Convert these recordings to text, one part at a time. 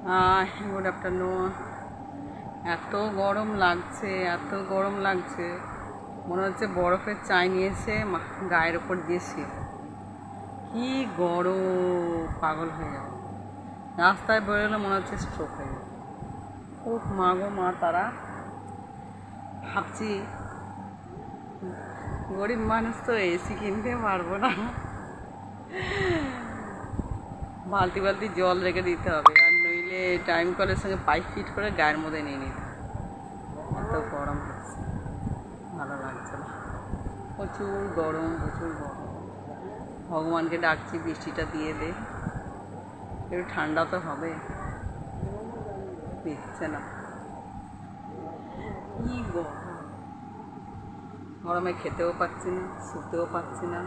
Good afternoon. এত গরম লাগছে, এত গরম লাগছে, মনে হচ্ছে বরফের চাই নিয়েছে গায়ের ওপর দিয়েছি। কি গরম, পাগল হয়ে যাবে। রাস্তায় বেরোলে মনে হচ্ছে স্ট্রোক হয়ে যাবে। খুব মা গো মা তারা, ভাবছি গরিব মানুষ তো এসি কিনতে পারবো না, বালতি বালতি জল রেখে দিতে হবে, আর নইলে টাইম কলের সঙ্গে পাইপ ফিট করে গায়ের মধ্যে নিয়ে নিতে। এত গরম হচ্ছে, ভালো লাগছে না, প্রচুর গরম, প্রচুর গরম। ভগবানকে ডাকছি বৃষ্টিটা দিয়ে দে, একটু ঠান্ডা তো হবে, দিচ্ছে না। কি গরম, গরমে খেতেও পাচ্ছি না, শুতেও পাচ্ছি না।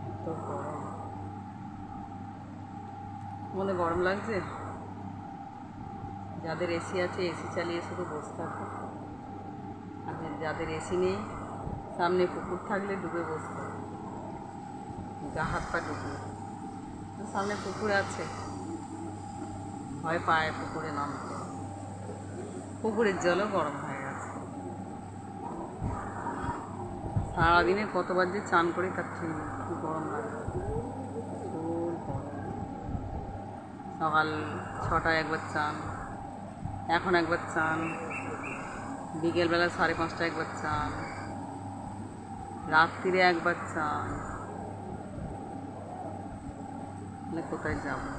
এত গরম, মনে গরম লাগছে। যাদের এসি আছে এসি চালিয়ে শুধু বসে থাকো, আর যাদের এসি নেই সামনে পুকুর থাকলে ডুবে বসে থাকো, গা হাত পা ডুবিয়ে। সামনে পুকুর আছে, ভয় পায় পুকুরে নামতে, পুকুরের জলও গরম হয়ে গেছে। সারাদিনে কতবার যে চান করি তার ঠিক নেই, কি গরম লাগে, প্রচুর গরম। সকাল 6টায় একবার চান, এখন একবার চান, বিকেলবেলা 5:30টায় একবার চান, রাত্রিরে একবার চান। কোথায় যাবো?